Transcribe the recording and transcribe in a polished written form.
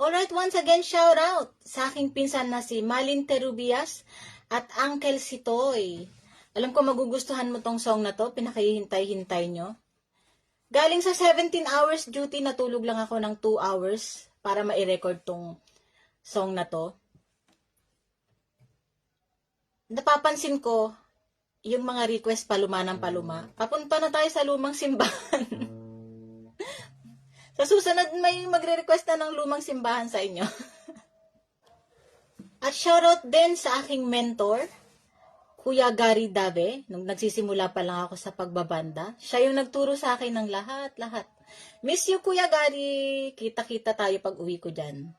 Alright, once again, shout out sa aking pinsan na si Malin Terubias at Uncle Sitoy. Alam ko magugustuhan mo tong song na to, pinakihintay-hintay nyo. Galing sa 17 hours duty, natulog lang ako ng 2 hours para ma-record tong song na to. Napapansin ko, yung mga request paluma ng paluma. Papunta na tayo sa lumang simbahan. Sa susunod, may magre-request na ng lumang simbahan sa inyo. At shoutout din sa aking mentor, Kuya Gary Dave, nung nagsisimula pa lang ako sa pagbabanda. Siya yung nagturo sa akin ng lahat. Miss you, Kuya Gary. Kita-kita tayo pag uwi ko dyan.